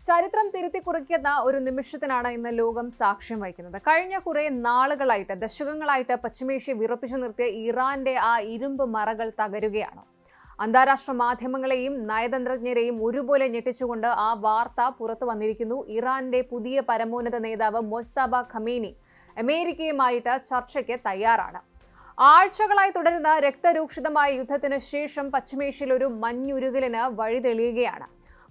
ചരിത്രം തിരുത്തി കുറിക്കുന്ന ഒരു നിമിഷത്തിനാണ് ഇന്ന് ലോകം സാക്ഷ്യം വഹിക്കുന്നത്. കഴിഞ്ഞ കുറെ നാളുകളായിട്ട്, ദശകങ്ങളായിട്ട് പശ്ചിമേഷ്യ വിറപ്പിച്ചു നിർത്തിയ ഇറാന്റെ ആ ഇരുമ്പ് മറകൾ തകരുകയാണ്. അന്താരാഷ്ട്ര മാധ്യമങ്ങളെയും നയതന്ത്രജ്ഞരെയും ഒരുപോലെ ഞെട്ടിച്ചുകൊണ്ട് ആ വാർത്ത പുറത്തു വന്നിരിക്കുന്നു. ഇറാന്റെ പുതിയ പരമോന്നത നേതാവ് മൊജ്തബ ഖമേനി അമേരിക്കയുമായിട്ട് ചർച്ചയ്ക്ക് തയ്യാറാണ്. ആഴ്ചകളായി തുടരുന്ന രക്തരൂക്ഷിതമായ യുദ്ധത്തിന് ശേഷം പശ്ചിമേഷ്യയിൽ ഒരു മഞ്ഞുരുകലിന് വഴി തെളിയുകയാണ്.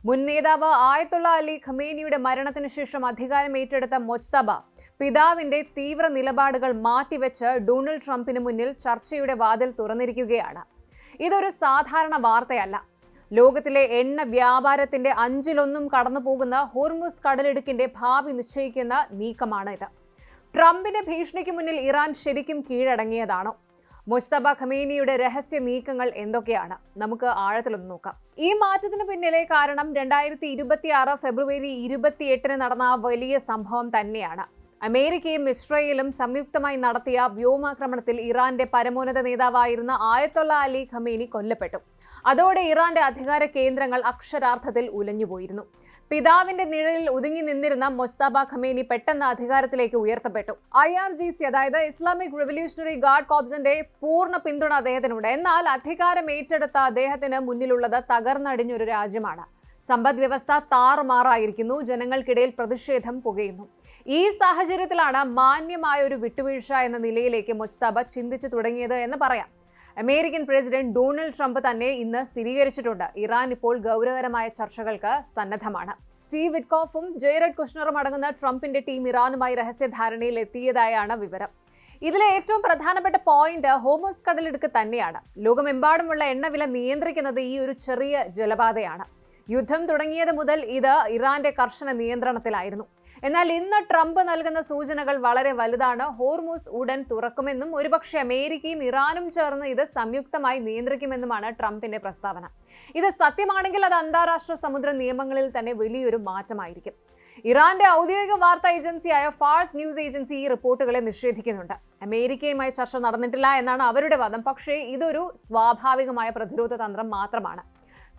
മുൻ നേതാവ് ആയത്തുള്ള അലി ഖമേനിയുടെ മരണത്തിന് ശേഷം അധികാരം ഏറ്റെടുത്ത മൊജ്തബ പിതാവിന്റെ തീവ്ര നിലപാടുകൾ മാറ്റിവെച്ച് ഡൊണാൾഡ് ട്രംപിന് മുന്നിൽ ചർച്ചയുടെ വാതിൽ തുറന്നിരിക്കുകയാണ്. ഇതൊരു സാധാരണ വാർത്തയല്ല. ലോകത്തിലെ എണ്ണ വ്യാപാരത്തിന്റെ 1/5 കടന്നു പോകുന്ന ഹോർമുസ് കടലിടുക്കിന്റെ ഭാവി നിശ്ചയിക്കുന്ന നീക്കമാണ് ഇത്. ട്രംപിന്റെ ഭീഷണിക്ക് മുന്നിൽ ഇറാൻ ശരിക്കും കീഴടങ്ങിയതാണോ? മൊജ്തബ ഖമേനിയുടെ രഹസ്യ നീക്കങ്ങൾ എന്തൊക്കെയാണ്? നമുക്ക് ആഴത്തിലൊന്ന് നോക്കാം. ഈ മാറ്റത്തിന് പിന്നിലെ കാരണം 2026 ഫെബ്രുവരി 28 നടന്ന വലിയ സംഭവം തന്നെയാണ്. അമേരിക്കയും ഇസ്രയേലും സംയുക്തമായി നടത്തിയ വ്യോമാക്രമണത്തിൽ ഇറാന്റെ പരമോന്നത നേതാവായിരുന്ന ആയത്തുള്ള അലി ഖമേനി കൊല്ലപ്പെട്ടു. അതോടെ ഇറാന്റെ അധികാര കേന്ദ്രങ്ങൾ അക്ഷരാർത്ഥത്തിൽ ഉലഞ്ഞുപോയിരുന്നു. പിതാവിന്റെ നിഴലിൽ ഒതുങ്ങി നിന്നിരുന്ന മൊജ്തബ ഖമേനി പെട്ടെന്ന് അധികാരത്തിലേക്ക് ഉയർത്തപ്പെട്ടു. IRGC, അതായത് ഇസ്ലാമിക് റെവല്യൂഷണറി ഗാർഡ് കോർപ്സിന്റെ പൂർണ്ണ പിന്തുണ അദ്ദേഹത്തിനുണ്ട്. എന്നാൽ അധികാരം ഏറ്റെടുത്ത അദ്ദേഹത്തിന് മുന്നിലുള്ളത് തകർന്നടിഞ്ഞൊരു രാജ്യമാണ്. സമ്പദ് വ്യവസ്ഥ താറുമാറായിരിക്കുന്നു. ജനങ്ങൾക്കിടയിൽ പ്രതിഷേധം പുകയുന്നു. ഈ സാഹചര്യത്തിലാണ് മാന്യമായ ഒരു വിട്ടുവീഴ്ച എന്ന നിലയിലേക്ക് മൊജ്തബ ചിന്തിച്ചു തുടങ്ങിയത് എന്ന് പറയാം. അമേരിക്കൻ പ്രസിഡന്റ് ഡൊണാൾഡ് ട്രംപ് തന്നെ ഇന്ന് സ്ഥിരീകരിച്ചിട്ടുണ്ട്, ഇറാൻ ഇപ്പോൾ ഗൗരവകരമായ ചർച്ചകൾക്ക് സന്നദ്ധമാണ്. സ്റ്റീവ് വിറ്റ്കോഫും ജെയറഡ് കുഷ്നറും അടങ്ങുന്ന ട്രംപിന്റെ ടീം ഇറാനുമായി രഹസ്യധാരണയിൽ എത്തിയതായാണ് വിവരം. ഇതിലെ ഏറ്റവും പ്രധാനപ്പെട്ട പോയിന്റ് ഹോർമുസ് കടലിടുക്ക് തന്നെയാണ്. ലോകമെമ്പാടുമുള്ള എണ്ണവില നിയന്ത്രിക്കുന്നത് ഈ ഒരു ചെറിയ ജലപാതയാണ്. യുദ്ധം തുടങ്ങിയത് മുതൽ ഇത് ഇറാന്റെ കർശന നിയന്ത്രണത്തിലായിരുന്നു. എന്നാൽ ഇന്ന് ട്രംപ് നൽകുന്ന സൂചനകൾ വളരെ വലുതാണ്. ഹോർമുസ് ഉടൻ തുറക്കുമെന്നും ഒരുപക്ഷെ അമേരിക്കയും ഇറാനും ചേർന്ന് ഇത് സംയുക്തമായി നിയന്ത്രിക്കുമെന്നുമാണ് ട്രംപിന്റെ പ്രസ്താവന. ഇത് സത്യമാണെങ്കിൽ അത് അന്താരാഷ്ട്ര സമുദ്ര നിയമങ്ങളിൽ തന്നെ വലിയൊരു മാറ്റമായിരിക്കും. ഇറാന്റെ ഔദ്യോഗിക വാർത്താ ഏജൻസിയായ ഫാർസ് ന്യൂസ് ഏജൻസി ഈ റിപ്പോർട്ടുകളെ നിഷേധിക്കുന്നുണ്ട്. അമേരിക്കയുമായി ചർച്ച നടന്നിട്ടില്ല എന്നാണ് അവരുടെ വാദം. പക്ഷേ ഇതൊരു സ്വാഭാവികമായ പ്രതിരോധ തന്ത്രം മാത്രമാണ്.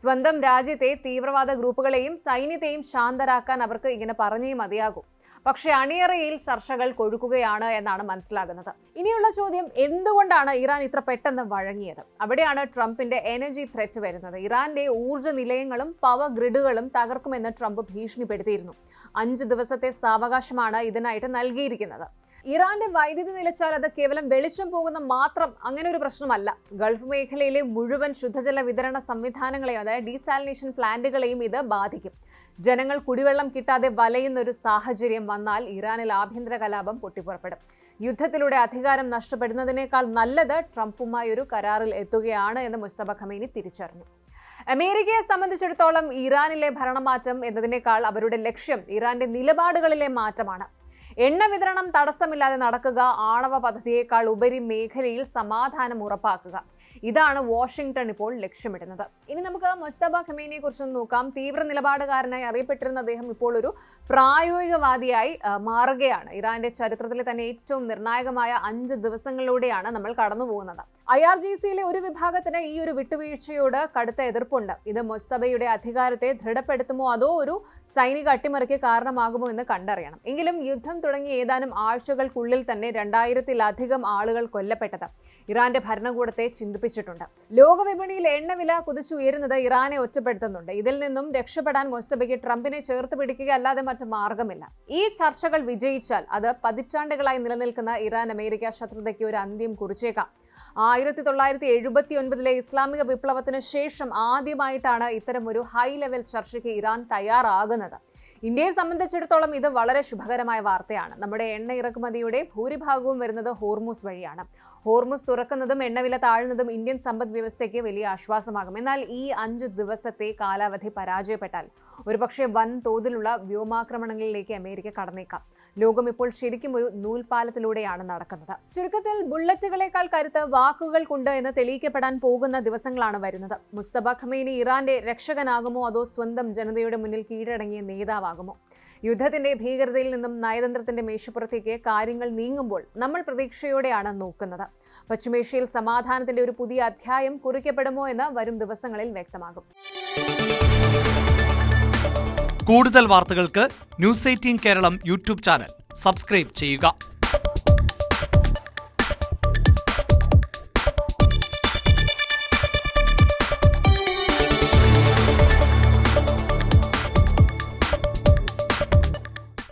സ്വന്തം രാജ്യത്തെ തീവ്രവാദ ഗ്രൂപ്പുകളെയും സൈന്യത്തെയും ശാന്തരാക്കാൻ അവർക്ക് ഇങ്ങനെ പറഞ്ഞേ മതിയാകൂ. പക്ഷേ അണിയറയിൽ ചർച്ചകൾ കൊഴുക്കുകയാണ് എന്നാണ് മനസ്സിലാകുന്നത്. ഇനിയുള്ള ചോദ്യം, എന്തുകൊണ്ടാണ് ഇറാൻ ഇത്ര പെട്ടെന്ന് വഴങ്ങിയത്? അവിടെയാണ് ട്രംപിന്റെ എനർജി ത്രെറ്റ് വരുന്നത്. ഇറാന്റെ ഊർജ്ജ നിലയങ്ങളും പവർ ഗ്രിഡുകളും തകർക്കുമെന്ന് ട്രംപ് ഭീഷണിപ്പെടുത്തിയിരുന്നു. 5 ദിവസത്തെ സാവകാശമാണ് ഇതിനായിട്ട് നൽകിയിരിക്കുന്നത്. ഇറാന്റെ വൈദ്യുതി നിലച്ചാൽ അത് കേവലം വെളിച്ചം പോകുന്ന മാത്രം അങ്ങനെ ഒരു പ്രശ്നമല്ല. ഗൾഫ് മേഖലയിലെ മുഴുവൻ ശുദ്ധജല വിതരണ സംവിധാനങ്ങളെയും, അതായത് ഡീസാലിനേഷൻ പ്ലാന്റുകളെയും ഇത് ബാധിക്കും. ജനങ്ങൾ കുടിവെള്ളം കിട്ടാതെ വലയുന്ന ഒരു സാഹചര്യം വന്നാൽ ഇറാനിൽ ആഭ്യന്തര കലാപം പൊട്ടിപ്പുറപ്പെടും. യുദ്ധത്തിലൂടെ അധികാരം നഷ്ടപ്പെടുന്നതിനേക്കാൾ നല്ലത് ട്രംപുമായി ഒരു കരാറിൽ എത്തുകയാണ് എന്ന് മൊജ്തബ ഖമേനി തിരിച്ചറിഞ്ഞു. അമേരിക്കയെ സംബന്ധിച്ചിടത്തോളം ഇറാനിലെ ഭരണമാറ്റം എന്നതിനേക്കാൾ അവരുടെ ലക്ഷ്യം ഇറാന്റെ നിലപാടുകളിലെ മാറ്റമാണ്. എണ്ണ വിതരണം തടസ്സമില്ലാതെ നടക്കുക, ആണവ പദ്ധതിയേക്കാൾ ഉപരി മേഖലയിൽ സമാധാനം ഉറപ്പാക്കുക. ഇതാണ് വാഷിംഗ്ടൺ ഇപ്പോൾ ലക്ഷ്യമിടുന്നത്. ഇനി നമുക്ക് മൊജ്തബ ഖമേനിയെ കുറിച്ചൊന്ന് നോക്കാം. തീവ്ര നിലപാടുകാരനായി അറിയപ്പെട്ടിരുന്ന അദ്ദേഹം ഇപ്പോൾ ഒരു പ്രായോഗികവാദിയായി മാറുകയാണ്. ഇറാന്റെ ചരിത്രത്തിലെ തന്നെ ഏറ്റവും നിർണായകമായ 5 ദിവസങ്ങളിലൂടെയാണ് നമ്മൾ കടന്നു പോകുന്നത്. IRGCയിലെ ഒരു വിഭാഗത്തിന് ഈ ഒരു വിട്ടുവീഴ്ചയോട് കടുത്ത എതിർപ്പുണ്ട്. ഇത് മൊജ്തബയുടെ അധികാരത്തെ ദൃഢപ്പെടുത്തുമോ അതോ ഒരു സൈനിക അട്ടിമറിക്ക് കാരണമാകുമോ എന്ന് കണ്ടറിയണം. എങ്കിലും യുദ്ധം തുടങ്ങി ഏതാനും ആഴ്ചകൾക്കുള്ളിൽ തന്നെ 2000-ലധികം ആളുകൾ കൊല്ലപ്പെട്ടത് ഇറാന്റെ ഭരണകൂടത്തെ ചിന്തിപ്പിച്ചിട്ടുണ്ട്. ലോകവിപണിയിൽ എണ്ണവില കുതിച്ചുയരുന്നത് ഇറാനെ ഒറ്റപ്പെടുത്തുന്നുണ്ട്. ഇതിൽ നിന്നും രക്ഷപ്പെടാൻ മൊജ്തബയ്ക്ക് ട്രംപിനെ ചേർത്ത് പിടിക്കുക അല്ലാതെ മറ്റു മാർഗമില്ല. ഈ ചർച്ചകൾ വിജയിച്ചാൽ അത് പതിറ്റാണ്ടുകളായി നിലനിൽക്കുന്ന ഇറാൻ അമേരിക്ക ശത്രുതയ്ക്ക് ഒരു അന്ത്യം കുറിച്ചേക്കാം. 1979-ലെ ഇസ്ലാമിക വിപ്ലവത്തിന് ശേഷം ആദ്യമായിട്ടാണ് ഇത്തരം ഒരു ഹൈ ലെവൽ ചർച്ചയ്ക്ക് ഇറാൻ തയ്യാറാകുന്നത്. ഇന്ത്യയെ സംബന്ധിച്ചിടത്തോളം ഇത് വളരെ ശുഭകരമായ വാർത്തയാണ്. നമ്മുടെ എണ്ണ ഇറക്കുമതിയുടെ ഭൂരിഭാഗവും വരുന്നത് ഹോർമുസ് വഴിയാണ്. ഹോർമുസ് തുറക്കുന്നതും എണ്ണവില താഴുന്നതും ഇന്ത്യൻ സമ്പദ് വ്യവസ്ഥയ്ക്ക് വലിയ ആശ്വാസമാകും. എന്നാൽ ഈ 5 ദിവസത്തെ കാലാവധി പരാജയപ്പെട്ടാൽ ഒരുപക്ഷെ വൻ തോതിലുള്ള വ്യോമാക്രമണങ്ങളിലേക്ക് അമേരിക്ക കടന്നേക്കാം. ലോകം ഇപ്പോൾ ശരിക്കും ഒരു നൂൽപാലത്തിലൂടെയാണ് നടക്കുന്നത്. ചുരുക്കത്തിൽ ബുള്ളറ്റുകളേക്കാൾ കരുത്ത് വാക്കുകൾക്കുണ്ട് എന്ന് തെളിയിക്കപ്പെടാൻ പോകുന്ന ദിവസങ്ങളാണ് വരുന്നത്. മൊജ്തബ ഖമേനി ഇറാന്റെ രക്ഷകനാകുമോ അതോ സ്വന്തം ജനതയുടെ മുന്നിൽ കീഴടങ്ങിയ നേതാവാകുമോ? യുദ്ധത്തിന്റെ ഭീകരതയിൽ നിന്നും നയതന്ത്രത്തിന്റെ മേശപ്പുറത്തേക്ക് കാര്യങ്ങൾ നീങ്ങുമ്പോൾ നമ്മൾ പ്രതീക്ഷയോടെയാണ് നോക്കുന്നത്. പശ്ചിമേഷ്യയിൽ സമാധാനത്തിന്റെ ഒരു പുതിയ അധ്യായം കുറിക്കപ്പെടുമോ എന്ന് വരും ദിവസങ്ങളിൽ വ്യക്തമാകും. കൂടുതൽ വാർത്തകൾക്ക് news 18 Keralam YouTube channel subscribe ചെയ്യുക.